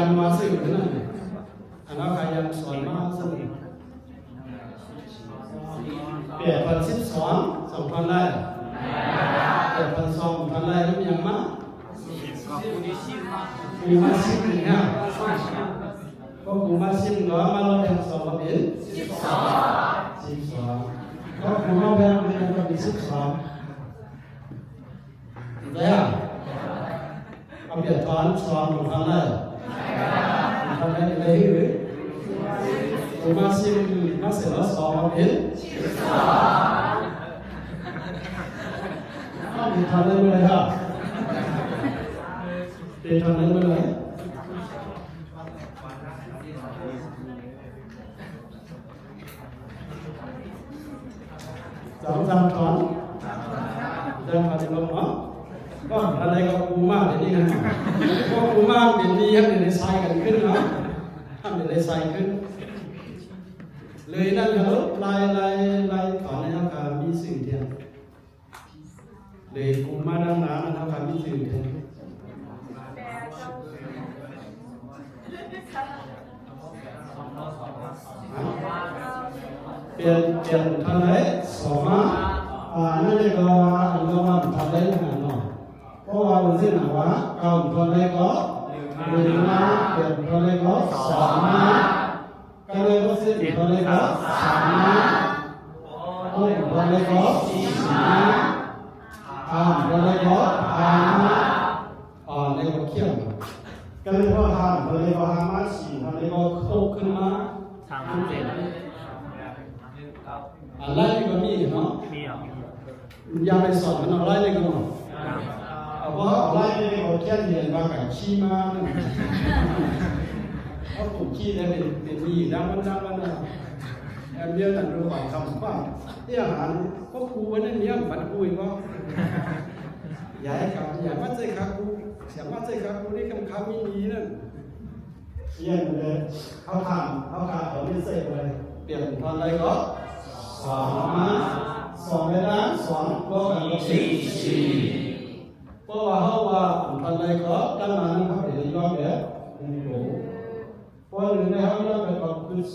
นมาสื่อนั่นอันนั้นใครยังสอนมาสื่อ8,012 2,000 ไร่8,200 ไร่รู้ยังมั้ยกูมาชิมเนี่ยก็กูมาชิมเหรอมาลองแทน2มาเป็น12ก็กูมาแทนเป็นก็เป็น12แล้วเอาเปลี่ยนถอน2,000 ไร่2,000 ไร่เลยหรือกูมาชิมมาเสร็จแล้ว2มาเป็นเป็นทำได้เมื่อไรครับเป็นทำได้เมื่อไร3 ถอนจะมาจะลงเนาะก็อะไรก็กูมากเลยนี่นะก็กูมากเป็นดีให้เป็นในไซกันขึ้นเนาะทำเป็นในไซขึ้นเลยนั่นครับลายถอนนะครับการมีสิ่งเทียมเลยกูมาดังนั้นนะครับการมีสิ่งเทียมเปลี่ยนทางไหน2 มานั่นเลยก็อันก็มาทำได้หน่อยเพราะว่าวันที่หนาวะเก่าทางไหนก็1 มาเปลี่ยนทางไหนก็2 มาก็เลยก็สิ้นทางไหนก็3 มาต้นทางไหนก็4 มาทางไหนก็5 มาในก็เขี้ยวก็เลยก็ทางไหนก็5 มา4ทางไหนก็โตขึ้นมาอะไรก็มีเนาะยาไปสอนมันอะไรเลยก็เนาะเพราะอะไรเนี่ยเขาแค่เรียนมากับขี้มาเขาถูกขี้ได้เป็นมีดังมันนะเรียนแต่รู้ความคำว่าที่อาหารพวกครูวันนั้นเนี่ยมันคุยว่าอย่าให้กับอย่ามาใจครับครูอย่ามาใจครับครูนี่คำมีนั่นเยี่ยมเลยเขาทำเขาไม่ใส่เลยเปลี่ยนตอนอะไรก็2 มา2เลยนะ2ก็กันก็4เพราะว่าเขาว่าตอนอะไรก็ตั้งมาเขาเดี๋ยวย้อนแบบนี่รู้เพราะ1ในเขาย้อนไปก็คือ0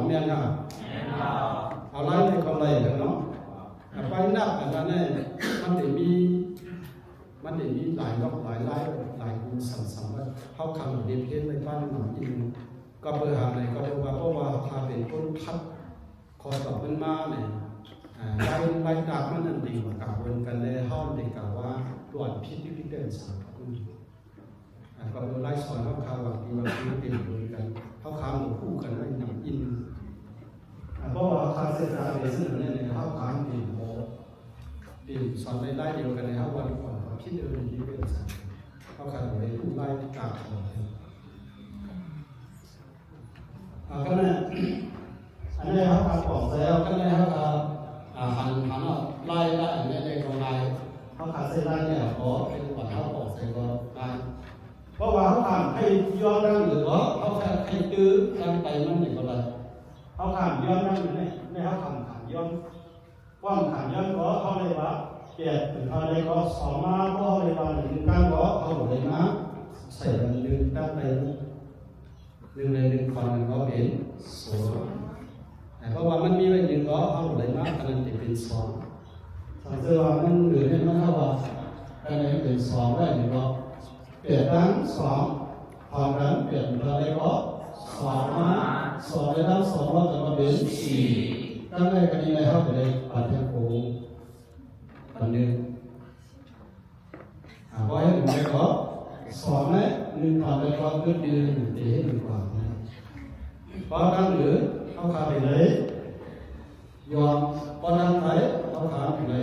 2เนี่ยนะเอาไล่ในคนไรเนาะไปนับอันนั้นเนี่ยมันจะมีหลายรอบหลายไล่หลายคูสั่งว่าเขาคำเดียเพนในบ้านหนองอินก็เบอร์หาในก็เรียกว่าเพราะว่าพาเป็นต้นทับคอต่อขึ้นมาเนี่ยไล่ดาบมันนั่นดีกว่ากับวนกันเลยห้องเด็กกล่าวว่าตรวจพิษเดินสามคุณก็เบอร์ไล่สอนเขาข่าวว่าดีว่าคือเป็นเหมือนกันเขาข่าวหนูคู่กันไล่หนองอินเพราะว่าคาเซตาเบสเนี่ยเขาข่าวเป็นโมเป็นสอนไล่เดียวกันในเขาวันก่อนพิษเดินดีเป็นสามเขาข่าวไว้ผู้ไล่กาบก็เนี่ยอันนี้เขาการปอกแล้วก็เนี่ยเขาการหันไล่อันนี้ในกองไล่เขาขาดเส้นไล่เนี่ยก็เป็นก่อนเขาปอกใส่ก็ได้เพราะว่าเขาทำให้ย้อนร่างหรือว่าเขาแค่ให้ตื้อร่างไปมันหนึ่งก็เลยเขาทำย้อนร่างอยู่ในเขาทำย้อนว่าทำย้อนก็เขาเลยว่าเปลี่ยนถึงเขาเลยก็2 มาก็เลยว่า1 กันก็เขาเลยนะใส่กัน1 กันไป1 ใน 1คน1ก็เป็น2เพราะว่ามันมีไว้1ก็เอาเลยมากกันนั้นจะเป็น2สังเกตว่ามันเหลือเนี่ยมันเท่าว่ากันนี้เป็น2ได้1ก็เปลี่ยนทั้ง2พร้อมกันเปลี่ยนอะไรก็2 มา2ได้ทั้ง2ก็จะมาเป็น4กันในกันนี้ในเขาจะได้ปัดแทนโค้งปัน1เพราะให้1ได้ก็2เนี่ย1ผ่านไปก็เกิด1เดี๋ยวให้1กว่าเพราะนั้นหรือเขาขาดไปไหนยอมเพราะนั้นไปเขาขาดไปไหน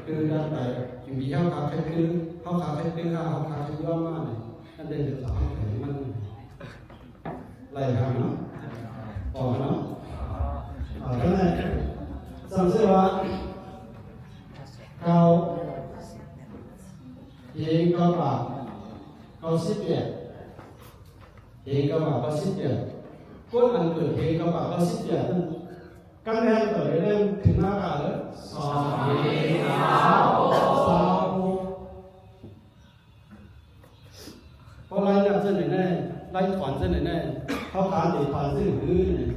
คือด้านไปอยู่ดีเขาขาดแค่คือเขาขาดแค่คือเขาขาดแค่ย่อมากเลยนั่นเองเดี๋ยวเขาแข็งมันไล่ทางเนาะออกเนาะก็เนี่ยสังเกตว่าเขาเองก็ปากเขาสิบเองก็ปากเขาสิบก้นอันเกิดเองก็ปากเขาสิบกันแทนเกิดเรื่องถึงหน้ากาเลย2 3 6เพราะ để thoại dữ này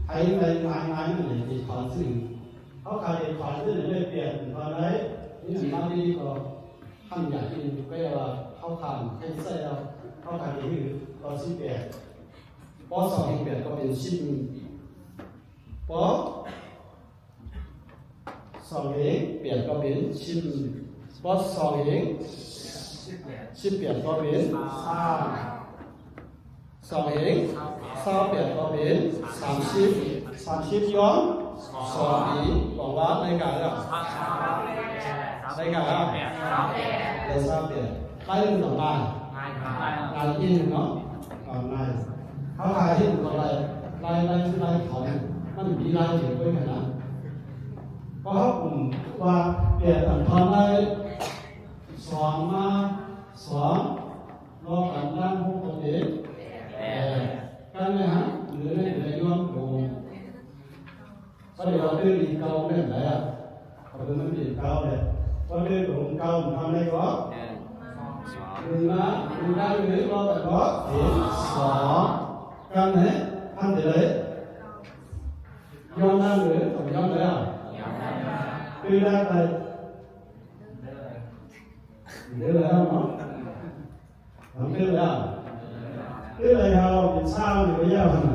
thấy đây ngay này để thoại dữเขาขายđể thoại dữ nàyเปลี่ยนตอนไหนนี่มาดีก็ทำอย่างนี้ก็ว่าเขาขายให้เซลเขาขายที่เราสิเปลี่ยนพอสองเปลี่ยนก็เป็นชิมพอสองเองเปลี่ยนก็เป็นชิมพอสองเองชิมเปลี่ยนก็เป็นซาสองเองซาเปลี่ยนก็เป็น30ย้อนสองปีบอกว่าในการอะไรในการอะไรในซาเปลี่ยนไล่เรื่องต่อไปงานอินเนาะงานเขาขายที่อะไรไล่ของมันมีรายเดียวด้วยกันนะเพราะผมว่าเปลี่ยนอันทอนได้สองมาสองรอกันด้านพวกตัวเองกันไหมฮะหรือในย้อนโกงก็เดี๋ยวเราเรื่องดีเก่าไม่เห็นไรอ่ะเราเรื่องมันดีเก่าเลยก็เรื่องของเก่าทำอะไรก็หนึ่งได้หรือรอกันก็สองกันไหนอันเดียวเลยย้อนได้หรือต้องย้อนเลยอ่ะคือได้ไปเดี๋ยวเลยเนาะทำเรื่องแล้วเรื่องอะไรเราเป็นเศร้าอยู่ไม่ยากนะ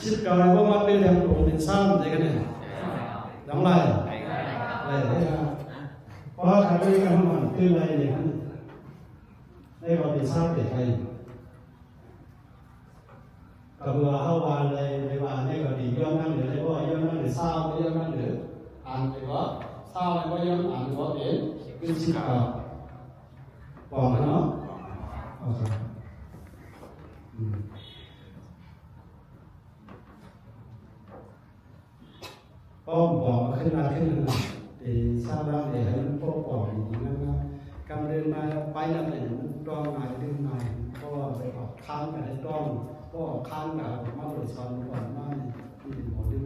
ชิดก่อนว่ามาเป็นอย่างผมเป็นเศร้าอะไรกันเนี่ยน้องไรเนี่ยเพราะใครไม่กันมันคืออะไรเนี่ยให้เราเป็นเศร้าเป็นใครกับเวลาเข้าวานเลยในวานนี่ก็ดีย้อนนั่งหรืออะไรว่าย้อนนั่งหรือเศร้าไม่ย้อนนั่งหรืออ่านไปว่าเศร้าอะไรว่าย้อนอ่านว่าเป็นขึ้นชิดก่อนบอกเนาะโอเคก็บอกขึ้นมาที่ทราบว่าให้มันพบบอกอย่างนี้นะกำเดินมาไปนั่นเองมันต้องมาเดินมาเพราะว่าไปออกค้างกันให้ต้องเพราะออกค้างกับมาบริษัทก่อนมาที่หมอดึง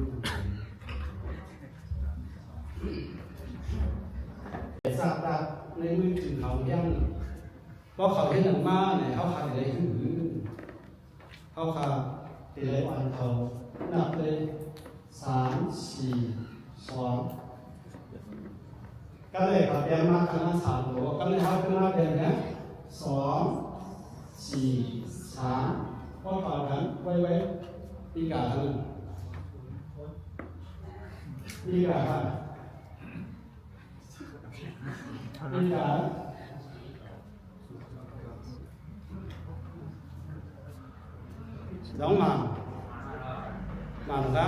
ทราบว่าในมือถือเขายังเพราะเขาเห็นหนังมาเนี่ยเขาขาดอะไรขึ้นเขาขาดอะไรวันเขาหนักเลย3 4 2ก็เลยครับแปลงมาคณะ3ตัวก็เลยเอาขึ้นมาเป็นนะ2 4 3ก็ต่อกันไว้ปีกาทั้งนั้นปีกาครับปีกาสองมาได้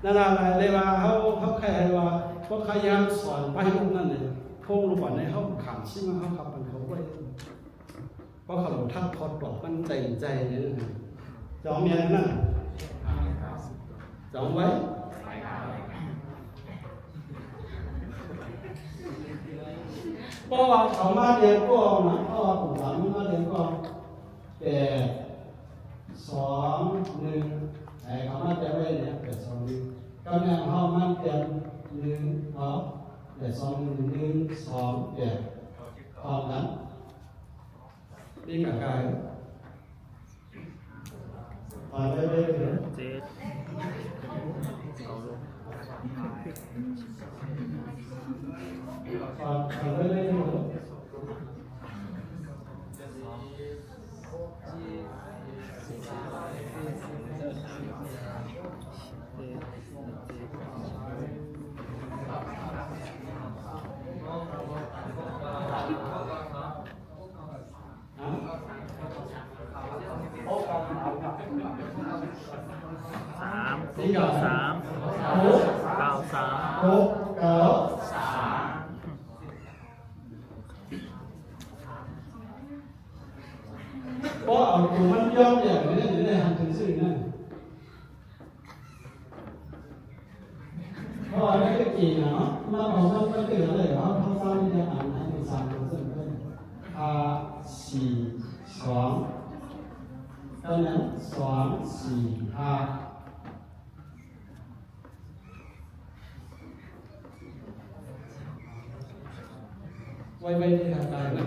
นั่นอะไรเลยว่าเขาแค่ว่าพวกขยันสอนไปพวกนั้นเนี่ยพวกลูกบอลในเขาขำชิมาเขาขับมันเขาไว้เพราะเขาทักคอดบอกมันใจเนี่ยจองเมียนั่นจองไว้เพราะว่าเขามาเรียนก็นะเพราะว่าผมหลังมาเรียนก็แต่2 1ไอ้เขามาแต่ไว้เนี่ยแต่2 1ก็แม่เขามาเรียน1เขาแต่2 1 1 2แต่พร้อมกันนี่กับกายผ่านไปเลยเจ็ดผ่านไปเลยเพราะเอาตัวมันย่อมอย่างนี้อยู่ในหันถึงสิ่งนั้นเพราะอะไรก็กี่เนาะมาบอกว่าไม่ตื่นเลยเหรอเขาสร้างจะอ่านให้เป็น3 ตัวซึ่งเป็น4 2ตอนนั้น2 4 5ไว้ที่ทางการนะ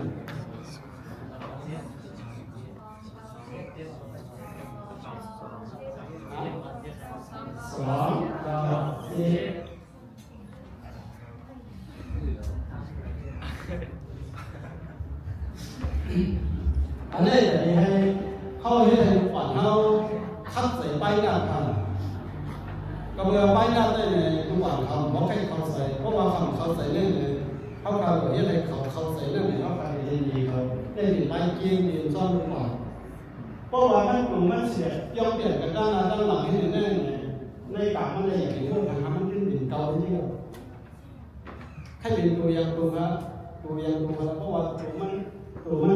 เฮ็ดให้เขาใส่นั่นให้เขาการเรียนดีเขาได้เรียนไล่เกียงเรียนซ่อนหรือเปล่าเพราะว่ามันกลุ่มมันเสียย่อมเปลี่ยนกันด้านหน้าด้านหลังให้แน่ในกามันเลยอย่างนี้พวกทางมันขึ้นเป็นเก่าที่เราให้เป็นตัวอย่างตัวครับตัวอย่างตัวครับเพราะว่าตัวมัน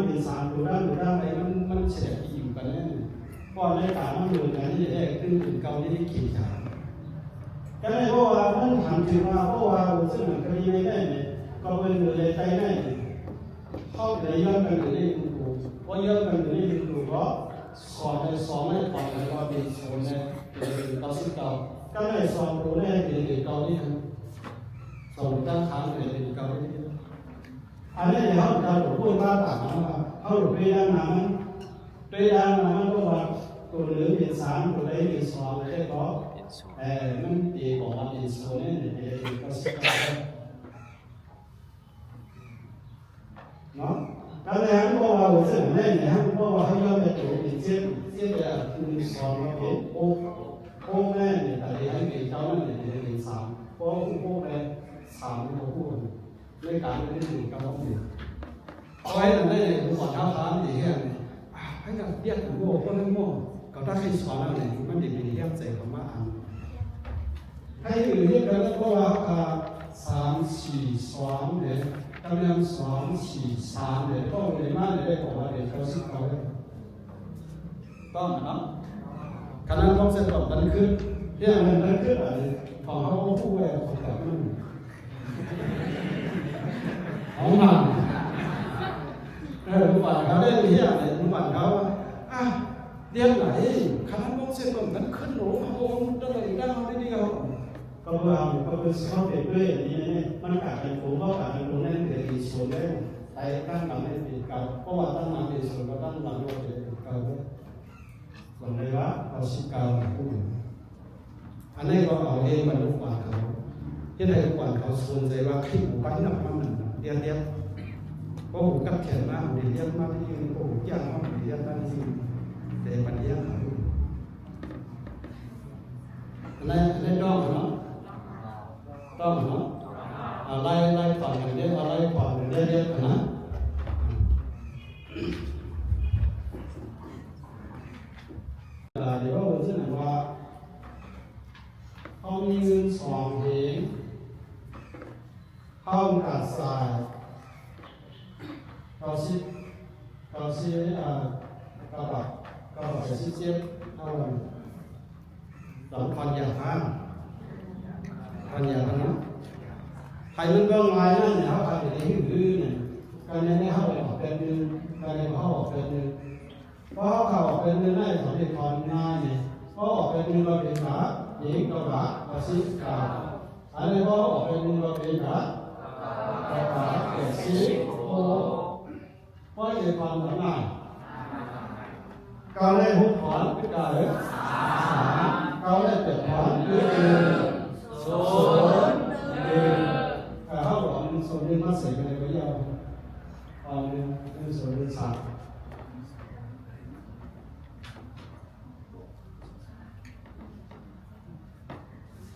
เป็นสารตัวด้านไปมันเสียที่อยู่กันแน่เพราะในกามันอยู่กันที่แรกขึ้นเป็นเก่าที่ขีดขาก็เลยเพราะว่ามันถามถึงว่าเพราะว่าซึ่งมันก็ยังไม่ได้เนี่ยก็เป็นเลยใจได้เข้าในย่อมกันอยู่ในคุณครูเพราะย่อมกันอยู่ในคุณครูเพราะสอนในสอนในก่อนแล้วก็เป็นสอนในเป็นเก่าสิบเก่าก็เลยสอนตัวแรกเป็นเก่าที่ทำสอนตั้งค้างเป็นเก่าที่อันนี้เขาจะหลบพูดว่าต่างกันว่าเขาหลบไปด้านนั้นก็ว่าตัวเหลือเป็นสามตัวใดเป็นสองได้ก็มันตีบอกว่าเป็นโซนนี่เป็นก็สิบเก้าเนาะการเรียนก็ว่าสิ่งนี้เนี่ยก็ว่าเขาย่อมเป็นตัวเป็นเส้นแบบคือสองเราเป็นโอ้แม่เนี่ยแต่ที่ให้เป็นเจ้านั่นเนี่ยเป็นสามโอ้เป็นสามเขาพูดในการเรียนรู้กับเราเนี่ยเอาไว้ตรงนี้เนี่ยผมขอท้าทายอย่างเงี้ยให้กับเรียกโง่ก็ไม่โง่ก็ถ้าใครสอนอะไรมันดีเรียกใจคำว่าอ่านให้อื่นเรียกกันเพราะว่า3-4-2เนี่ยตำแหน่ง2-4-3เนี่ยก็เลยมาเลยบอกว่าเดี๋ยวเขาสิเขาต้องนะขณะต้องเสร็จก่อนมันขึ้นเรื่องมันขึ้นอะไรของเขาพูดไว้ของแบบนั้นของมันทุกวันเขาได้เรียกเลยทุกวันเขาเรียนไหนคณะต้องเสร็จก่อนมันขึ้นหนูเขาได้เลยได้เขาได้ดีเขาก็เพื่อก็เป็นข้อเปรียบด้วยอย่างนี้เนี่ยมันกลายเป็นผมก็กลายเป็นคนนั่นเกิดอีส่วนแล้วไอ้ตั้งหลังให้เป็นเก่าเพราะว่าตั้งหลังเป็นส่วนก็ตั้งหลังว่าเป็นเก่าส่วนในว่าเอาสิบเก่าพูดอันนี้เราเอาเองมาดูกว่าเขาที่ไหนกว่าเขาส่วนใจว่าขี้หูปั้นหนักมันเดียดเพราะหูกับแขนมากเดียดมากที่โอ้ยากมากเดียดมากที่แต่ปัญญาอะไรต้องเนาะต้องเนาะอะไรก่อนอย่างเดียวอะไรก่อนอย่างเดียวนะเดี๋ยวเราจะบอกว่าเขามีเงิน2เหงเข้ากัดสายเขาซิกระบะซิเจ็บเข้าหลังพันอย่างนั้นใครมันก็งายนั่นเนี่ยเขาใครจะได้หิ้วดื้อเนี่ยการนี้เขาออกเป็นดื้อการนี้เขาออกเป็นดื้อเพราะเขาออกเป็นดื้อได้สำเร็จความง่ายเนี่ยเพราะออกเป็นดื้อเราเป็นขาหญิงกระบะกระซิบกาอันนี้เพราะออกเป็นดื้อเราเป็นขากระบะกระซิบโอ้เพราะเป็นความง่ายการได้หุบขอนคือการเลยเขาได้เปิดขอนคือโซนเขาบอกมันโซนนี้มาใส่กันเลยก็ยาวเป็นโซนสาม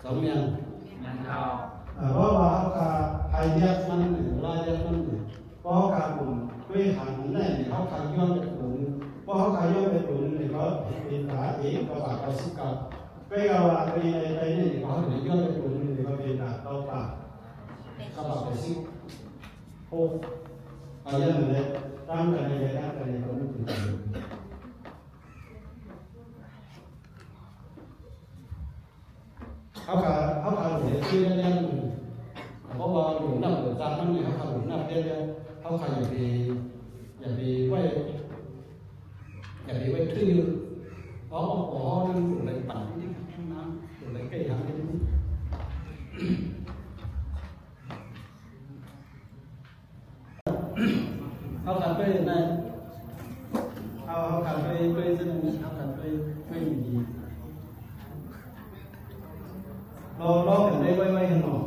สองอย่างเพราะว่าเขาการไอ้เรียกมันลายเรียกมันเพราะเขาการกลุ่มด้วยหันได้เขาการย้อนไปกลุ่มเพราะเขาการย้อนไปกลุ่มนี่เขาเป็นขาเองกระบะกระซิบกับไปเอาไปนี่เขาถึงย้อนไปกลุ่มนี่เขาเป็นขาเต้าปากกระบะกระซิบโอ้เอาอย่างนี้ตั้งกันในเขาไม่ถึงเขาขาเสียชื่อเรื่องเพราะว่าหลุมน้ำหลุมจานมันเนี่ยเขาขาหลุมน้ำเรื่อยๆเขาขาอย่าไปไว้ทื่อเขานั่งหลุมไหลปั่นที่ข้างน้ำหลุมไหลใกล้ทางนี้เขาขาไปไหนเขาขาไปเส้นนี้เขาขาไปไม่ดีเราเห็นได้ไว้กันหรอ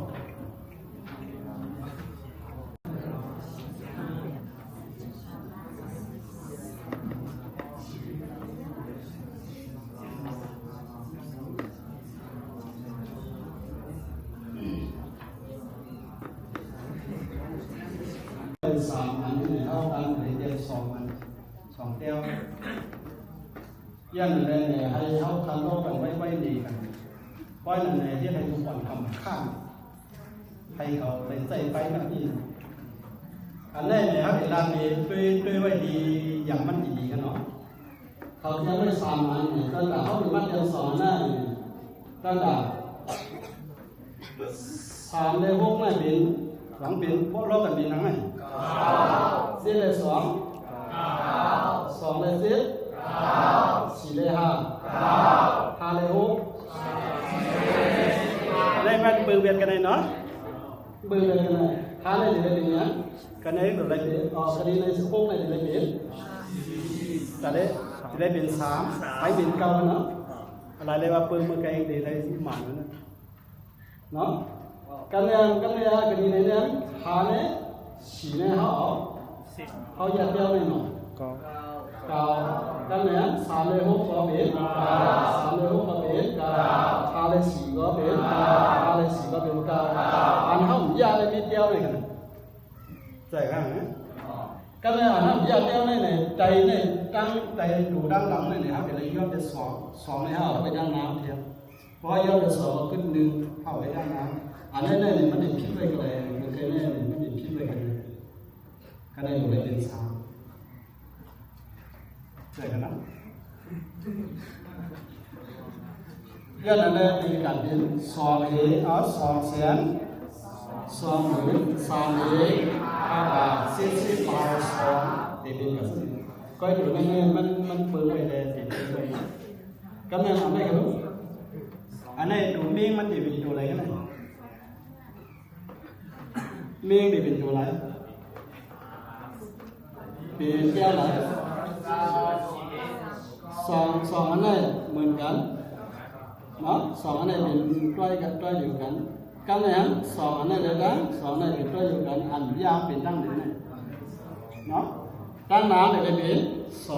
3 อันนี่เท่ากันในเดียว2 อัน2 เดียวยันอะไรเนี่ยให้เขาคันโลกกันไว้ดีกันเพราะนั่นเนี่ยที่ให้ทุกคนทำข้ามให้เขาไปใส่ไปแบบนี้อันแรกเนี่ยครับเวลาเนี่ยด้วยไว้ดีอย่างมันดีกันเนาะเขาจะไม่3 อันเนี่ยตั้งแต่เขาเป็นมัดเดียว2 หน้าเนี่ยตั้งแต่3 เลย6 ไม่เป็น2 เป็นพวกเรากันเป็นยังไง4 เลย 2 2 เลย 10 4 เลย 5 5 เลย 6ได้มาเบิ่งเวียนกันเลยเนาะเบิ่งเวียนกันเลย5 เลยจะได้เป็นยังกันเลยแบบไรเป็นกันเลย16 เลยจะได้เป็นแต่เลยจะได้เป็น3ไปเป็น9เนาะอะไรเลยว่าเบิ่งเมื่อไกลได้ได้หมันเนาะกันเลยกันนี้เนี่ย5 เลย 4 เลยเขาอยากเดียวเลยเนาะกันเนี่ย3 เลย 6 ก็เป็น3 เลย 6 ก็เป็น5 เลย 4 ก็เป็น5 เลย 4 ก็เป็นอันเขาอยากเลยมีเดียวเลยกันใช่ครับกันเลยอันเขาอยากเดียวเลยเนี่ยใจเนี่ยตั้งใจดูด้านหลังเลยเนี่ยครับเดี๋ยวเราย่อเป็น2เลยเขาไปด้านน้ำเทียบเพราะย่อเป็น2ก็ขึ้น1เข้าไปด้านน้ำอันนี้เนี่ยมันเป็นพิษเลยกันเลยมันเคยเนี่ยมันเป็นพิษเลยกันเลยกันเลยอยู่เลยเป็น3ใช่กันนะยันอะไรมีการเป็น2 เอ2 แสน2 หมื่น3 เอ5 บาท40 บาท2เป็นกันก็อยู่ในนี้มันเปิดไปเลยติดไปก็เนี่ยทำได้กันรู้อันนี้ดูเมฆมันจะเป็นตัวอะไรกันเนี่ยเมฆจะเป็นตัวอะไรเป็นแก้วไหนสองอันนี้เหมือนกันเนาะ2 อันนี้เป็นต้อยอยู่กันกันเนี่ย2 อันนี้เลยนะ2 อันนี้เป็นต้อยอยู่กันอันยาวเป็นตั้งหนึ่งเนี่ยเนาะตั้งน้ำเลยเป็น2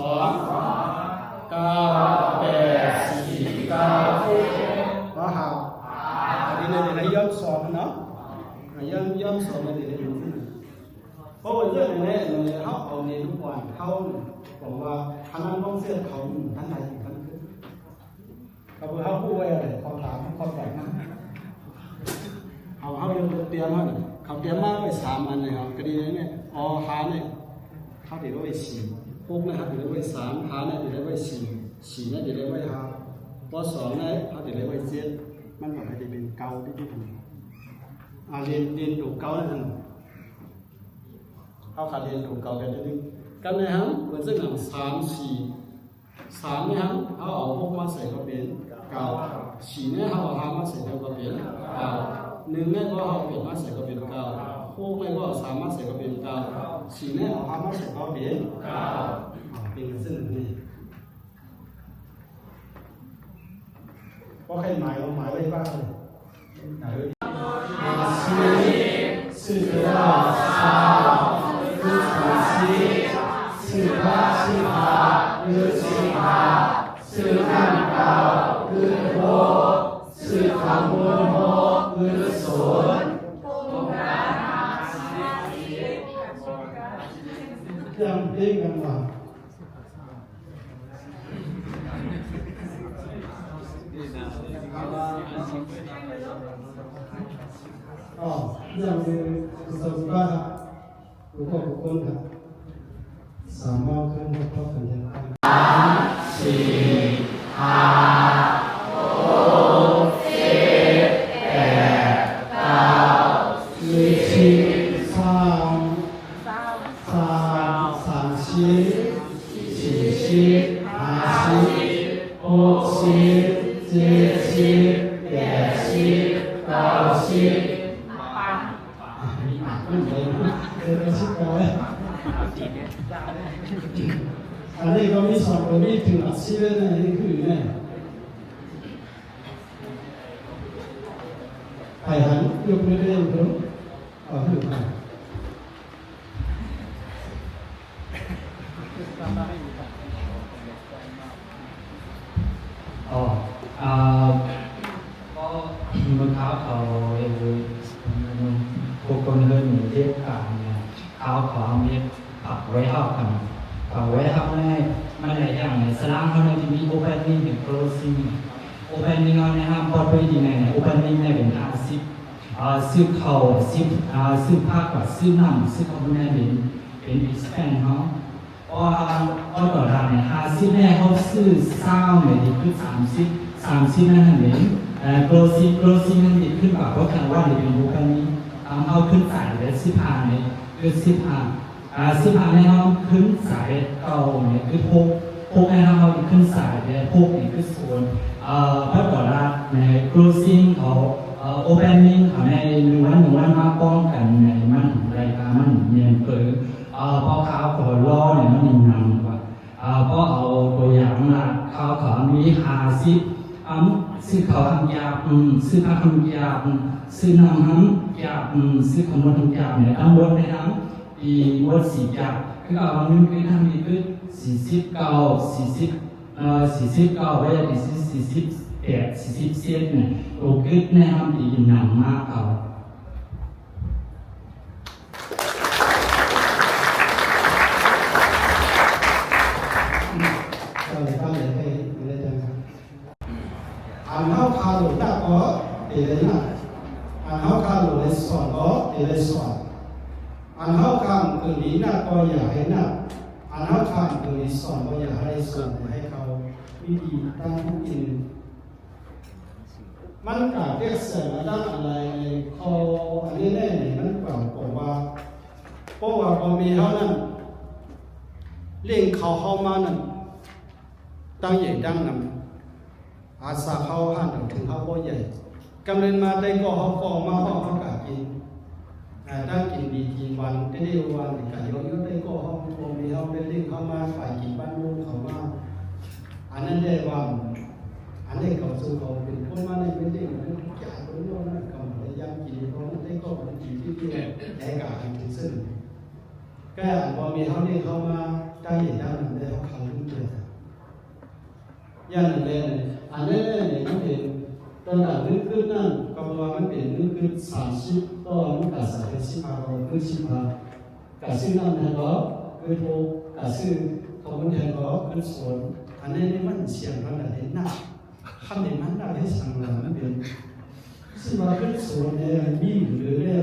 9 8 4 9ก็หาอันนี้เนี่ยให้ย้อน2เนาะให้ย้อน2เลยเป็นเพราะว่าเรื่องนี้เนี่ยเขาเอาในทุกวันเขาบอกว่าทางนั้นต้องเสียเขาท่านใดท่านขึ้นเขาพูดไว้อะไรเขาถามเขาแต่งนะเขายังเตรียมให้เขาเตรียมมากไป3 อันเลยครับคดีนี้เนี่ยหาเนี่ยเขาเดี๋ยวไว้4 6นะครับเดี๋ยวไว้3หาเนี่ยเดี๋ยวไว้4เนี่ยเดี๋ยวไว้5พอ2เนี่ยเขาเดี๋ยวไว้7มันแบบจะเป็นเก่าที่ทำเรียนถูกเก่าแล้วท่านเขาขาดเรียนถูกเก่ากันนิดนึงกันเลยครับเหมือนซึ่งหนัง3เนี่ยครับเขาเอา6 มาใส่ก็เป็นเก่า4เนี่ยเขาเอา5 มาใส่ก็เป็นเก่า1เนี่ยก็เอา8 มาใส่ก็เป็นเก่า6เนี่ยก็เอา3 มาใส่ก็เป็นเก่า4เนี่ยเอา5 มาใส่ก็เป็นเก่าเป็นซึ่งนี่ก็ใครหมายไว้บ้างเลยหมายไว้ยังเพลงกันมายังเป็นสมุนไพรครับบุคคลครับสามารถขึ้นมาพบกันได้3 4 5 6 7 8 9 10 30 40 50 60 70 80 90อันนี้ก็มี2ก็มีถึง10เลยนะนี่คือเนี่ยไผ่หันยกมือเล่นครับคือก็เมื่อเช้าเขาพวกคนเดินหนีเรียกการเนี่ย เขาขอมีผักไว้ห้องกันผักไว้ห้องได้มันหลายอย่างเลยสลามเขาเนี่ยจะมี opening กับ closing opening เอาเนี่ยครับพอไปดีไงเนี่ย opening เนี่ยเป็นซื้อเขาซื้อผ้ากับซื้อน้ำซื้อของเนี่ยเป็น expand เขาเพราะต่อรางเนี่ย50เนี่ยเขาซื้อเศร้าเนี่ยดีขึ้น30นั่นเองclosing นั่นดีขึ้นกว่าเพราะทางว่าเนี่ยเป็น opening เขาขึ้นสายเลย15เนี่ยคือ15เนี่ยเขาขึ้นสายเก่าเนี่ยคือพกเนี่ยเขาขึ้นสายเนี่ยพกเนี่ยคือส่วนเพราะต่อรางใน closing เขาopening เขาใน1 วันมาป้องกันในมันรายการมันเนียนเปิดเพราะเขาขอล้อเนี่ยมันนิ่งนำกว่าเพราะเอาตัวอย่างละเขาขอมี50ซื้อเขาทำยาซื้อผ้าทำยาซื้อน้ำทำยาซื้อขนมทำยาเนี่ยทั้งหมดในนั้นอีวัด4 อย่างคือเอาเงินไปทำดีคือ49ไว้ดี48 เซนเนี่ยโอเคแนะนำดีหนังมากเขาอันเขาคาลุตาก็เอเลน่าอันเขาคาลุเลสอนก็เอเลสอนอันเขาคำคือนี้น่าก็อย่าให้น่าอันเขาคำคือนี้สอนก็อย่าให้สอนให้เขาวิธีตั้งผู้กินมันกับเรียกเสริมด้านอะไรเขาอันนี้แน่มันกล่าวบอกว่าเพราะว่าพอมีเขานั้นเลี้ยงเขามานั้นตั้งใหญ่ตั้งนำอาสาเขาหันถึงเขาบ่ใหญ่กำเนิดมาได้ก็เขาฟองมาเขากะกินตั้งกินดีกินวันได้วันกะยกได้ก็เขาพอมีเขาได้เลี้ยงเขามาฝ่ายกินบ้านลูกเขามาอันนั้นได้วันอันนี้เขาสู้เขาเป็นคนมาในเป็นเรื่องนั้นทุกอย่างเป็นเรื่องนั้นเขาพยายามกินเขาได้ก็เป็นกินที่ที่ได้กะทำถึงซึ่งแก่พอมีเขาเนี่ยเขามาได้เห็นได้หนึ่งได้เขาทำทุกอย่างย่านเล่นอันนี้เนี่ยมันเป็นตอนหลังนึกขึ้นนั่นก็ประมาณมันเป็นนึกขึ้น30ต่อมันกะใส่เป็น15เราขึ้น15กะซื้อนั่นแทนก็คือโทกะซื้อเขาเป็นแทนก็ขึ้นส่วนอันนี้มันเสียงมันอะไรหนักคำนี้มันได้ให้สั่งเรามันเป็นซึ่งมาขึ้นส่วนเนี่ยมีหรือเนี่ย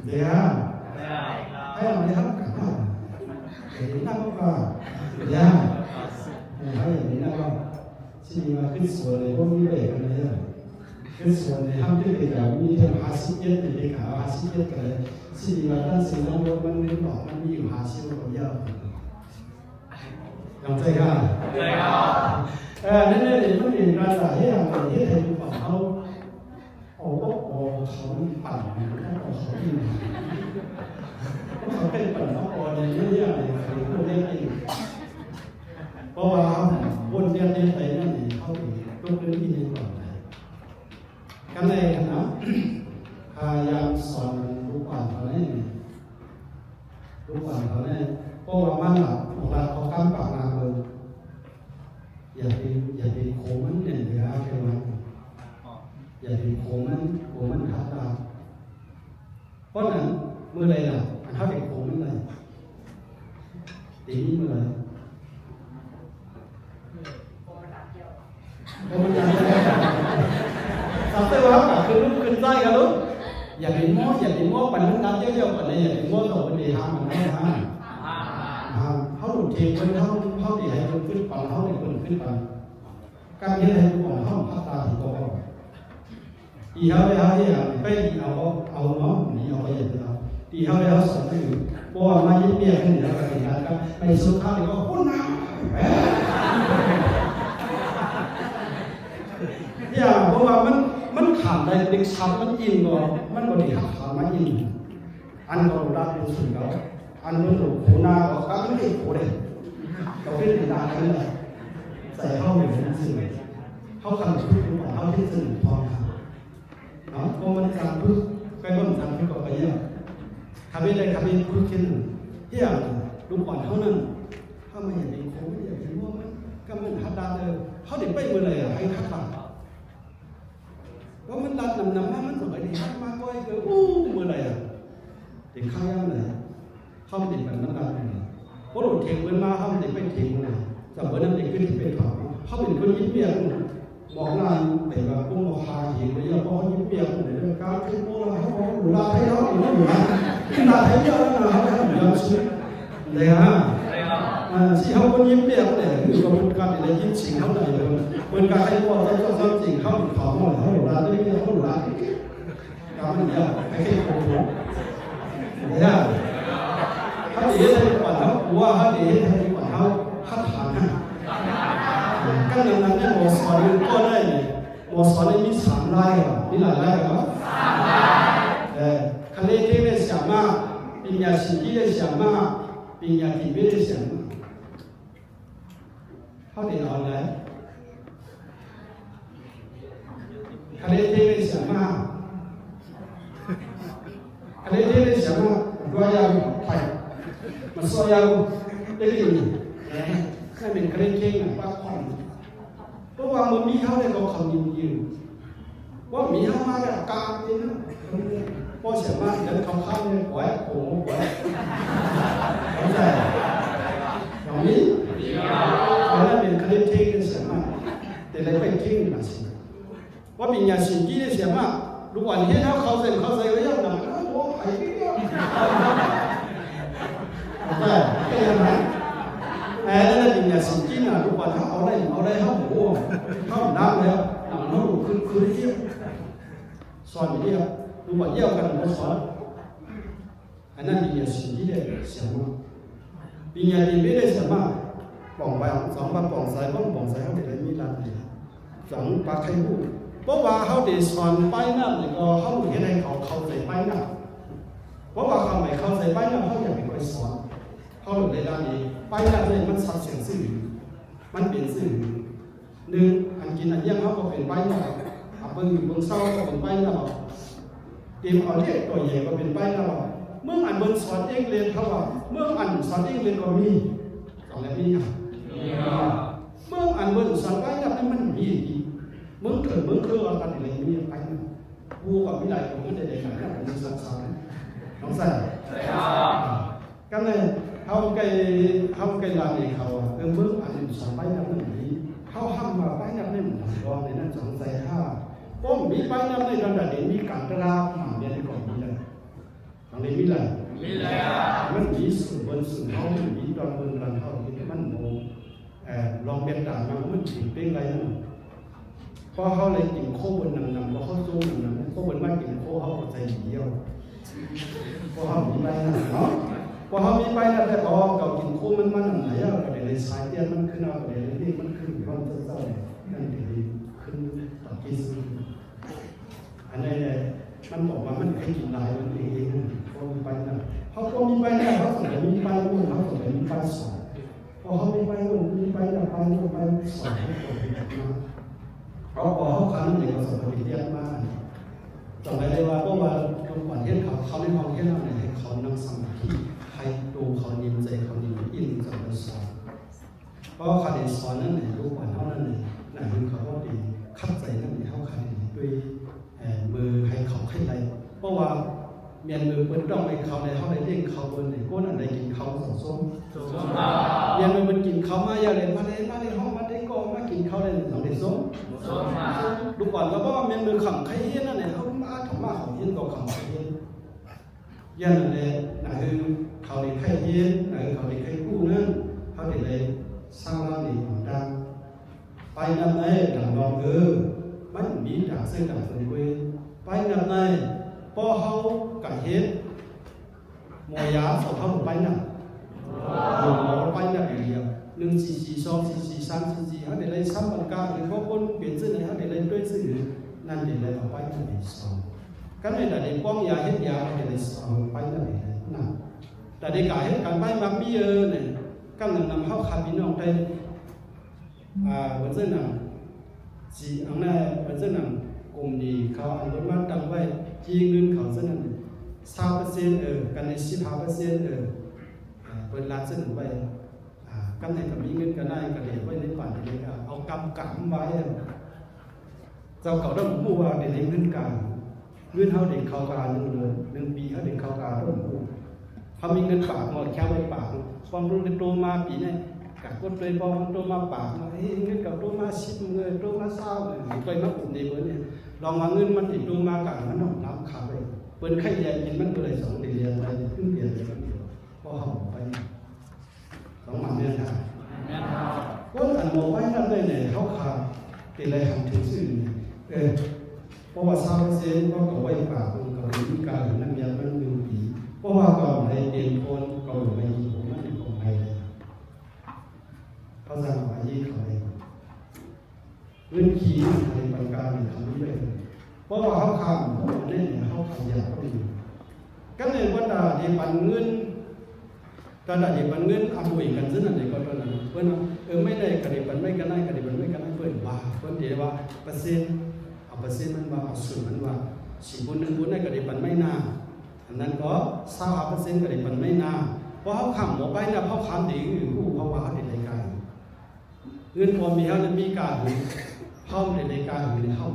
เดี๋ยวให้เราได้ทำกันนะเดี๋ยวนั่งก็เดี๋ยวเขาอย่างนี้นะว่าที่นี่มาขึ้นส่วนเลยพวกนี้เบรกกันเลยขึ้นส่วนเลยห้ามที่เด็กแบบมีเท่า50 เยนเด็กเขา50 เยนกันเลยที่นี่มาตั้งสิ่งนั้นมันไม่บอกมันมีอยู่50กว่าเยอะยังใจกันนั่นเนี่ยมันเป็นการจ่ายให้เราที่ให้ดูฝั่งเขาโอ้เขาปั่นเขาที่ไหนเขาเป็นปั่นเขาอ่อนเยอะแยะเลยเขาพูดได้เองเพราะว่าวนเวียนไปนั่นเองเขาลงพื้นที่ในก่อนเลยกันเลยนะพยายามสอนลูกหลานเขาเนี่ยลูกหลานเขาเนี่ยเพราะว่ามันหลับเขากำปากนาเลยอย่าไปโค้งมันเนี่ยเดี๋ยวแค่นั้นอย่าไปโค้งมันขาดตาเพราะนั้นเมื่อไรล่ะถ้าไปโค้งมันเลยตีนี้เมื่อไรทำได้ว่าคือลูกขึ้นใจกันลูกอย่าไปโม้ปั่นน้ำเยอะๆปั่นเลยอย่าไปโม้ต่อไปดีห้ามมันไม่ห้ามเขาหลุดเทไปเขาดีให้คนขึ้นปั่นเขาให้คนขึ้นปั่นการที่ให้คนเขาพัฒนาถึงตัวเขาอีเขาเลยเขาเนี่ยไปเอาเนาะนี่เอาไปอย่างเดียวอีเขาเลยเขาสอนอยู่เพราะว่ามายิ้มเบี้ยขึ้นแล้วกันนะครับในสุดท้ายก็พุ่นน้ำอย่างเพราะว่ามันขาดได้เด็กช้ำมันยินก่อนมันบริหารขามันยินอันก็รักดูสุดแล้วอันนู้นหนูโคนาก็ก็ไม่ได้โคเลยเราเป็นตากันเลยใส่เข้าอยู่ในสื่อเข้าคำพูดของเขาที่สื่อพอเนาะเพราะมันการพูดไปบ้างการพูดก็ไปเยอะทำได้พูดขึ้นที่อย่างลูกอ่อนเท่านั้นถ้าไม่อย่างนี้คงไม่อย่างนี้ว่ามันก็มันฮัดดาเลยเขาเด็กไปเมื่อไรอ่ะให้ทักหลังว่ามันดันนำมันสมัยนี้มากกว่าเมื่อไรอ่ะ เด็กข้าย่างเลยเข้าติดแบบนั้นได้เพราะหลุดเทงเว้นมาเข้าติดไม่เทงเลยจากวันนั้นเด็กขึ้นที่เป็นเขาเขาเป็นคนยิ้มเบี้ยบอกงานแต่แบบพวกมาพาเห็นเลยเพราะยิ้มเบี้ยเลยการขึ้นพวกเราเขาบอกหลุดลาให้เขาหลุดลาขึ้นลาให้เยอะแล้วนะเขาไม่ยอมซื้อเลยฮะที่เขาคนยิ้มเบี้ยเนี่ยคือกระบวนการอะไรยิ้มสิ่งเขาไหนเลยเหมือนการให้พวกเราต้องทำสิ่งเขาถอดหมดเขาหลุดลาได้ไม่เขาหลุดลาการมันเยอะให้แค่โกงเนี่ยถ้าดีให้กว่าเขาว่าถ้าดีให้กว่าเขาถ้าฐานก็อย่างนั้นเนี่ยหมอสอนก็ได้เนี่ยหมอสอนมี3 รายอ่ะมีหลายรายครับคะแนนที่ได้เสียมากปัญญาสิ่งที่ได้เสียมากปัญญาที่ไม่ได้เสียมากเขาได้เอาอะไรคะแนนที่ได้เสียมากคะแนนที่ได้เสียมากด้วยยาไทยมันสอยาได้ดีนั่นเป็นคะแนนเก่งนะป้าคอนเพราะว่ามันมีเขาได้ก็คำยินดีว่ามีเขามาแบบกลางนี่นะพอเสียมากเดินเขาเข้าเนี่ยไหวโอ้ไหวเข้าใจอย่างนี้เพราะนั่นเป็นคะแนนเก่งเสียมากแต่เลยเป็นเก่งนะสิว่าเป็นยาสิ่งที่ได้เสียมากลูกวันเห็นเขาใส่ก็ยังหนักโอ้ไอ้เนี่ยแต่เป็นยังไงนั่นเป็นยาสิ่งที่น่ะลูกวันเขาเอาได้เขาโอ้เขาดังแล้วเขาดูคือเที่ยวสอนอย่างนี้ครับลูกวันเยี่ยมกันมาสอนอันนั้นเป็นยาสิ่งที่ได้เสียมากเป็นยาที่ไม่ได้เสียมากป่องไป2 ป่องใส่เขาได้มีร้านเดียว2 ปากไข่บูเพราะว่าเขาได้สอนไปนั่นก็เขาเห็นให้เขาใส่ไปนั่นเพราะว่าเขาไม่เข้าใจไปนั่นเขาอยากเป็นคนสอนเขาเลยด้านนี้ไปนั่นเลยมันสับเสียงสื่อมันเป็นสื่อ1อันกินอันยังเขาก็เป็นไปนั่นเบิ่งเศร้าก็เป็นไปนั่นเตรียมเอาเรียกตัวใหญ่ก็เป็นไปนั่นเมื่ออันเบิ่งสอนเองเรียนเขาว่าเมื่ออันสอนเองเรียนก็มี2 แบบนี้ครับเมื่ออันเบิ่งสอนไปนั่นมันมีมึงคือว่ากันอะไรมีไปกูกับวิไลผมก็ได้ขนาดนั้นผมสักสอนน้องใส่ก็เลยเขาไกลลานเองเขามึงอันสอนไปนั่นนี่เขาห้ามมาไปนั่นนี่มันรอในนั้นสงสัยก็มีไปนั่นในระดับนี้มีการตราหมาเนี่ยในก่อนมีเลยตอนนี้มีอะไรมันมีสื่อบนสื่อเขามีตอนบนรันเขามันโมลองเป็นด่านมามันถึงเป็นไรนั่นพอเขาเลยกินโค้บนนำพอเขาสู้นำโค้บนไม่กินโค้เขาใจเดียวพอเขามีไปนะเนาะพอเขามีไปนะแต่พอเขากินโค้มันไหนอะก็เลยสายเตี้ยมันขึ้นเอาก็เลยนี่มันขึ้นมันเจ้านั่นคือขึ้นต่อกินอันนี้เลยมันบอกว่ามันให้กินลายมันเองพอมีไปนะเขาก็มีไปนะเขาส่งมีไปนู่นเขาส่งมีไปสอนพอเขามีไปนู่นมีไปนะไปนู่นไปสอนให้ตัวเป็นมาเพราะพอเขาคันเนี่ยเขาสมบูรณ์เยอะมากจำได้เลยว่าเพราะว่าทุกวันเห็นเขาในห้องเห็นอะไรให้เขานั่งสมาธิให้ดูเขายินใจเขายินอินกับเราสอนเพราะเขาได้สอนนั่นเนี่ยทุกวันเขานั่นเนี่ยไหนเขาก็ดีขัดใจนั่นเนี่ยเขาขัดด้วยมือให้เขาให้ไรเพราะว่าเมียนมือเป็นต้องให้เขาในเขาได้เลี้ยงเขาบนในก้นอะไรกินเขาสองส้มเมียนมือเป็นกินเขามาอย่างไรมาในห้องมาได้ก็มากินเขาได้สองเด็กส้มลูกบอลแล้วก็เมียนมือขำใครเห็นนั่นเนี่ยเขามาทำมาเขาเห็นก็ขำใครเห็นยันเลยนั่นคือเขาได้ใครเห็นนั่นเขาได้ใครกู้นั่นเขาได้เลยสร้างร้านนี้ของดังไปนั่นเลยดังลองมันมีด่างเส้นด่างเส้นเวไปนั่นเลยพอเขากัดเห็นมวยาสองเขาไปนั่นไปนั่นเดียว1 4 4 2 4 4 3 4 4เขาได้เลยซ้ำบรรกาหรือเขาคนเปลี่ยนชื่อไหนเขาได้เลยด้วยชื่อนั่นได้เลยเอาไปนั่นสองกันไม่ได้ป้องยาเห็นยาได้เลยสองไปนั่นนั่นแต่ได้กายเห็นการไปมามีเนี่ยกันนำเข้าคาบินออกได้วันเส้นน่ะสีอันนั้นวันเส้นน่ะกลุ่มนี้เขาอันนี้มาตั้งไว้ที่เงินเขาเส้นนั้น3%กันใน15%เป็นล้านเส้นไว้กันให้กับมีเงินกันได้กันเลยไว้ในป่านนี้เอากำไว้เจ้าเขาต้องพูดว่าเดี๋ยวเงินกัน เงินเขาเด็กเขาการ1 ปีเขาเด็กเขาการร่วมเขามีเงินฝากหมดแค่ไว้ฝากความรู้โตมาปีนี้กับคนตัวพอโตมาฝากมาเงินกับโตมา10 เงินโตมา20เลยเคยมาอุ่นในเบอร์เนี่ยลองมาเงินมันติดโตมากันมันต้องน้ำขาไปเปิ้นไข่แดงกินมันเลย2 เดือนอะไรขึ้นเดือนเลยมันเดียวพอเขาไป2 วันเนี่ยนะคนอันโมไว้นั่นเลยเนี่ยเขาขาดเป็นอะไรหันถึงซื่อเพราะว่าชาวเซนก็ไว้ปากมันก็มีการนั่งยันมัน1 ปีเพราะว่าก่อนในเตียนคนก็อยู่ในยี่ห้อมันเป็นของไทยเขาสั่งมายี่เขาเองเรื่องขี่ในบางการทำด้วยเพราะว่าเขาคำเขาเล่นเขาขยันก็มีก็เลยว่าตาที่ปันเงินตาที่ปันเงินอาบุยกันซึ่งอะไรก็ตอนนั้นเพื่อนไม่ได้กระดิบปันไม่กันได้กระดิบปันไม่กันได้เพื่อนว่าเพื่อนเดี๋ยวว่าเปอร์เซ็นต์มันว่าส่วนมันว่า10 บุญได้กระดิบปันไม่น่าอันนั้นก็20%กระดิบปันไม่น่าเพราะเขาคำหมดไปเนี่ยเขาคำดีอยู่เขาว่าเขาเด็ดรายการเงินพอมีเขาจะมีการเข้าในรายการอยู่ในเข้า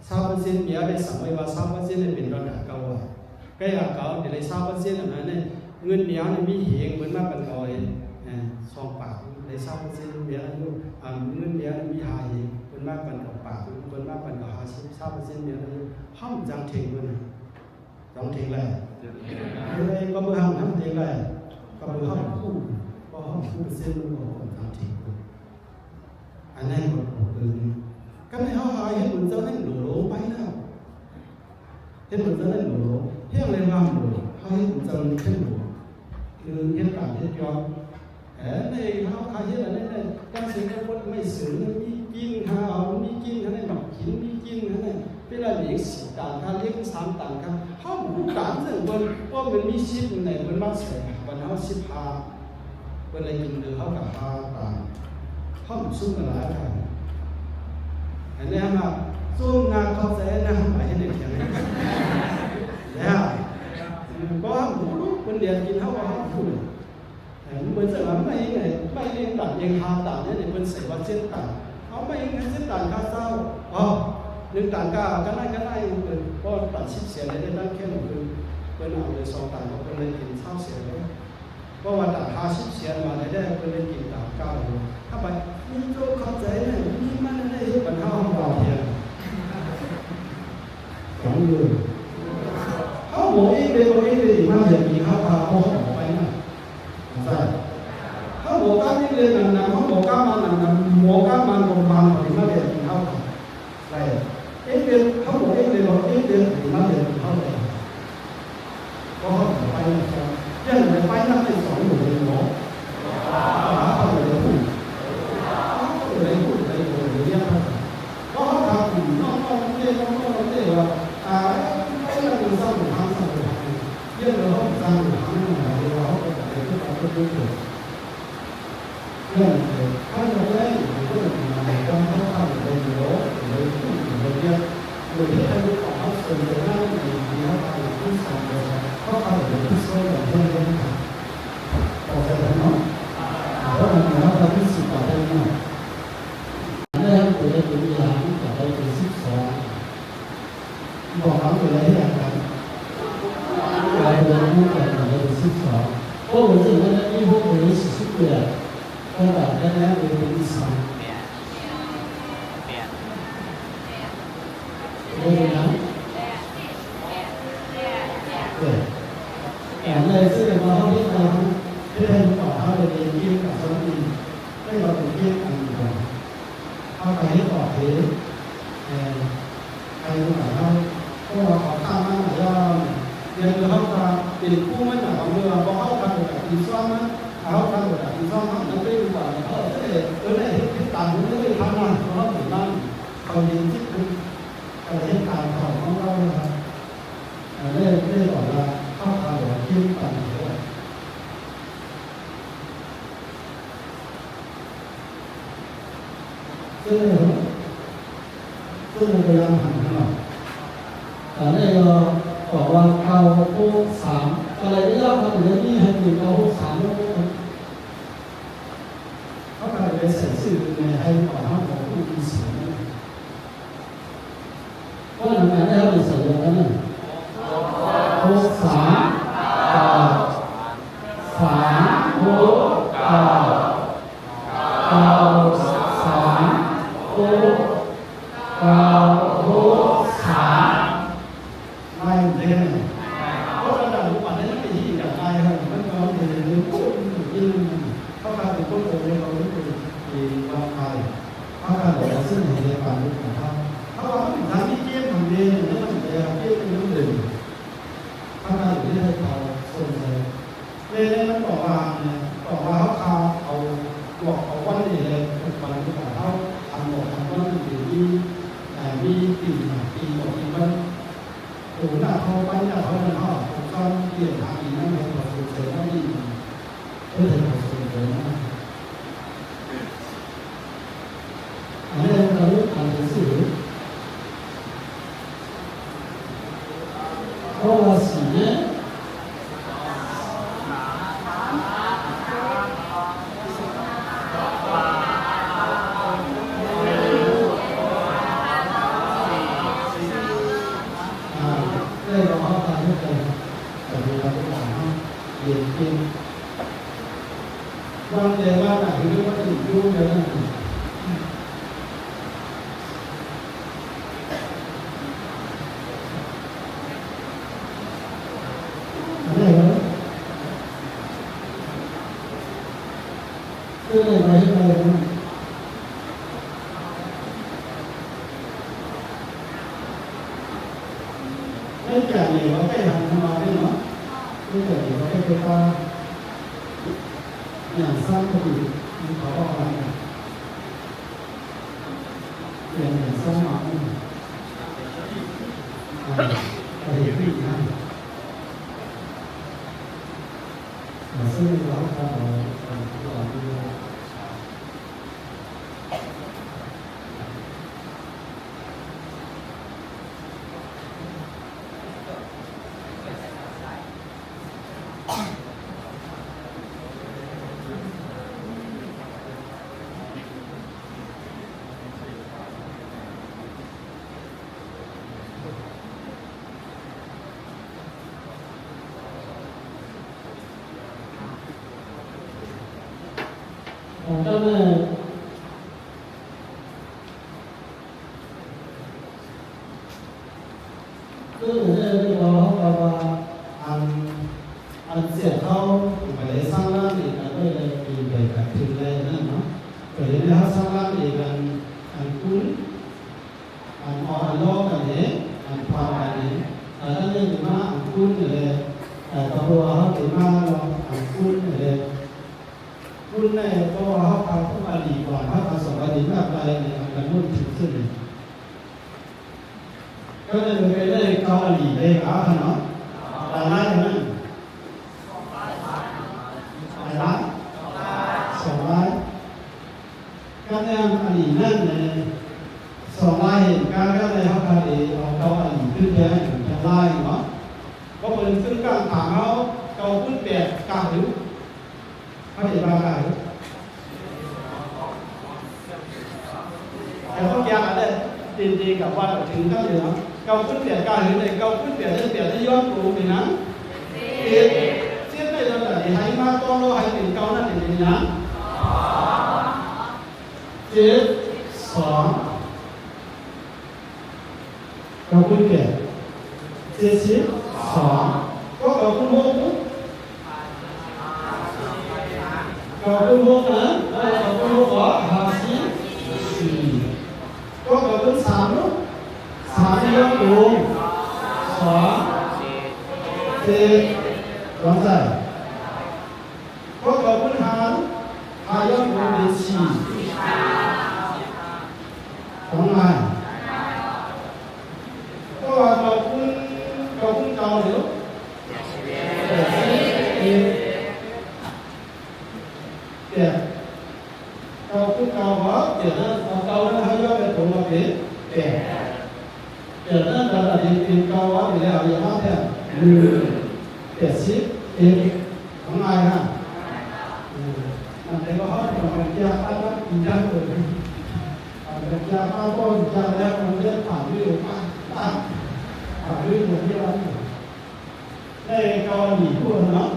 20%มีอะไรสั่งไว้ว่า20%ได้เป็นระดับเก่าใกล้เก่าเดี๋ยวเลย20%อันนั้นเนี่ยเงินเดียวเนี่ยมีเหงเหมือนมาเป็นลอย2 ปากเลย20%มีอะไรอยู่เงินเดียวมีหายเหมือนมาเป็นกับปากเหมือนมาเป็นกับ50%มีอะไรอยู่ห้องจังเทงด้วยนะจังเทงแหละเลยก็เมื่อห้องทำเทงแหละก็เมื่อห้องคู่ก็ห้องคู่เส้นมันก็จังเทงอันนั้นก็ก็ไม่เขาหายให้เหมือนเจ้าเล่นหลูไปแล้วให้เหมือนเจ้าเล่นหลูให้อะไรบ้างหลูเขาให้เหมือนเจ้าเล่นหลูคือเหตุการณ์เหตุย้อนในเขาขายเยอะอะไรเนี่ยการสื่อการพูดไม่สื่อมีกินหาเอามีกินอะไรแบบกินมีกินอะไรเวลาเลี้ยง10 ต่างกันเลี้ยง3 ต่างกันเขาบุกการเรื่องบนว่ามันมี10ในบนบ้านเสียวันเขา15วันอะไรกินหรือเขากับ5 ต่างเขาสู้กันหลายกันอันนี้มาสู้งานเขาเสียนะหมายถึงเด็กอย่างนี้แล้วก็รู้คนเดียนกินเขาว่าเขาพูดเหมือนสมัยไม่ไงไม่เลี้ยงต่างยังหาต่างเนี่ยเป็นเสว่าเส้นต่างเขาไม่เงินเส้นต่างค่าเศร้า1 ต่างกันได้เป็นก็ตัด10 เสียได้ตั้งแค่1 คืนเป็นเอาเลย2 ต่างก็เป็นเลยกินเท่าเสียเลยเพราะว่าต่าง50 เสียมาได้เป็นเลยกินต่าง9 เลยถ้าไปมีโจ้เข้าใจเนี่ยมีมันได้ปัญหาของเราเนี่ยของเลยเขาบอกเองเลยมันจะมีข้าวพาพ่อไปนะใช่เขาบอกกันนี่เลยนะเขาบอกกันมานะบอกกันมาโรงพยาบาลถึงมาเรียนเขาใช่เองเรียนเขาบอกเองเรียนถึงมาเรียนเขาเลยก็เขาไปนะยังไม่ไปนั่งใน2 หมู่เลยเนาะเขาเลยพูดเลยเรียกเขาก็เขาทำน้องเรียกว่าไปนั่งใน2 หมู่ทางเรื่องเราต้องการหาเรื่องอะไรเราก็จะเป็นผู้การผู้ดูเรื่องถ้าเราได้ก็จะมีอะไรก็ต้องทำในโลกในผู้ในเรื่องโดยที่ให้ลูกของเขาส่วนใหญ่ในที่เขาทำผู้สอนเลยเขาทำในที่ส่วนใหญ่ที่เรื่องต่อไปเนาะเพราะมันเราทำที่10 ต่อไปเนาะเรื่องตัวเลขตัวอย่างต่อไปเป็น12บอกเราตัวเลขอย่างไร来的目标呢就是12，我们这个呢以后可以40个，我把大家为第3。对呀。对。那这个嘛，后面呢，这边把它的连接搞上去，这个连接安的，它可以保持，还有把它，เพราะว่าเขาข้ามมาแล้วเรียนเขาจะเป็นผู้ไม่หนาของเรือเพราะเขาทำแบบอินซ้อมนะเขาทำแบบอินซ้อมมันไม่ดีกว่าเขาได้ที่ต่างมันไม่ได้ทำนะเพราะเหมือนนั่นเขาเรียนที่คืออะไรที่การของเรานะครับเรื่องบอกว่าเข้าทางแบบที่ต่างด้วยซึ่งพยายามหันหน่อยแต่ในบอกว่าเอาผู้3อะไรที่เราทำอย่างนี้ให้ถึงเอาผู้3แล้วเขาก็เลยใส่ชื่อในให้ของเขาของผู้ที่4เพราะนั้นได้เราเป็นสัญญาณ chủ là không bánh là thôi là họ con tiền hạ thì nó mới có sự thế nó đi có thể có sự thế nó ở đây có lúc làm thứ xử không là xử nhé đây là họ làm như thế bởi vì là cái bản họ điển kinh quan đề quan là cái quan điểm chung đấy là cái này đó cái này nói như này không cái cả này có cái hàng nói đấy nó cái cả này có cái ta nhà sang có bị có bao nhiêu nhà sang mà để bị ha mà xin lỗi các bạn cho nên cứ ở đây đó và ăn xiển thau phải lấy sang ra thì là đây là thì về cả thịt này nữa nó phải lấy nó sang ra thì ăn cún ăn họ ăn lo cả đấy ăn khoai cả đấy ở đây thì mà ăn cún này tao vừa họ thì mà ăn cún này cún nàyก็เขาพาเข้ามาดีกว่าเขาผสมกันดีมากเลยเนี่ยมันมุ่งถึงขึ้นเลยก็เลยไปได้เกาหลีได้หาเนาะอะไรนั่นอะไร200ก็เนี่ยอันนี้นั่นเลย200เห็นการก็เลยเขาพาดีเอาเกาหลีขึ้นไปให้ถึงจะไล่เนาะก็เป็นซึ่งการถามเขาเกาขึ้นเปียกกลางหรือเขาเห็นบางกลางหรือแต่พวกยาอะไรดีๆกับว่าถึงเท่าไหร่เนาะเกาขึ้นเปียกกลางหรือในเกาขึ้นเปียกที่เปียกที่ยอดรูนี่นะเปียกเสี้ยนได้แล้วแต่ให้มาต้อนรอให้เป็นเกานั่นเองนะ12เกาขึ้นเปียก72ก็เกาขึ้นโมกเกาขึ้นโมกนะเกาขึ้นโมกเหรอ54ก็เกาขึ้น3ลูก3ที่ยอดรู2 4ร้องใส่ก็เกาขึ้น5ยอดรูเป็น4ของไงก็เกาขึ้นเกาหรือเปียกเกาขึ้นเกาเหรอเปียกนั่นเกานั่นให้ยอดเป็นผมมาเป็นเปียกเปียกนั่นเราจะเป็นเกาว่าเป็นอะไรอย่างมากแท้เปียกชิดเองของไงฮะมันเป็นว่าเขาเป็นยาป้าก็กินยาเลยเป็นยาป้าก็กินยาแล้วมันเลือดผ่านวิวมากผ่านวิวที่เราได้เกาหลีพูดเนาะ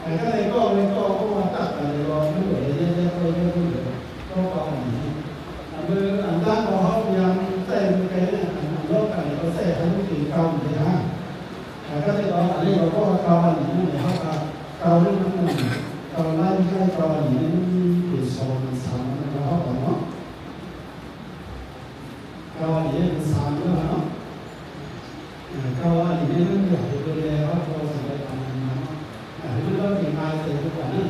แต่ก็เลยก็มาตัดกันเลยก็ไม่เหลือเยอะๆก็เยอะขึ้นเลยก็เกาหลีมืออันด้านเขายังใส่มือแกเนี่ยอันโลกกันเขาใส่ทั้งตีเกาหลีนะแต่ก็เลยอันนี้เราก็เกาหลีนี่เขาเกาเรื่องนั้นเกาไล่ให้เกาหลีนี่เป็นโซน3แล้วเขาบอกเนาะเกาหลีเป็น3ด้วยเนาะเกาหลีนี่มันใหญ่ไปเลยเขาสมัยก่อนนะที่เราเห็นมาเสร็จทุกวันนี้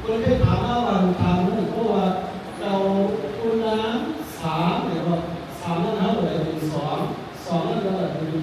คนที่ถามว่าวันทำนั่นเพราะว่าเราคุณน้ำ3หรือว่า3นั่นเท่าไหร่เป็น2นั่นเท่าไหร่เป็น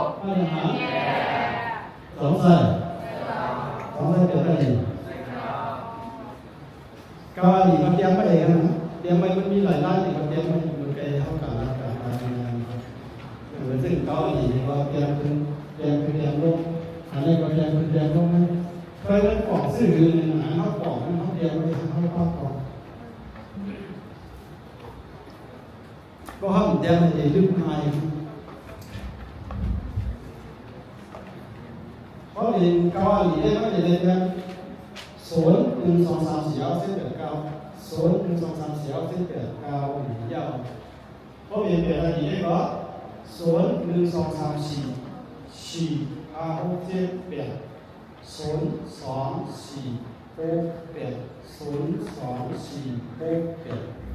อะไรนะสองใส่เกิดอะไรก็ดีมันเตรียมไปเองนะเตรียมไปมันมีหลายด้านที่มันเตรียมไปมันไปเข้ากับการทำงานครับซึ่งเกาหลีก็เตรียมลงอันนี้ก็เตรียมลงนะเคยได้ปอกสื่อหนึ่งนะเขาปอกเขาเตรียมไปเขาปอกก็ห้ามเตรียมไปลึกในเพราะเป็นเกาหลีได้ไม่ได้เรียน0 1 2 3 4 5 7 8 9 0 1 2 3 4 5 7 8 9หรือยาวเพราะเป็นอะไรดีได้ก็0 1 2 3 4 4 5 6 7 8 0 2 4 6 8 0 2 4 6 8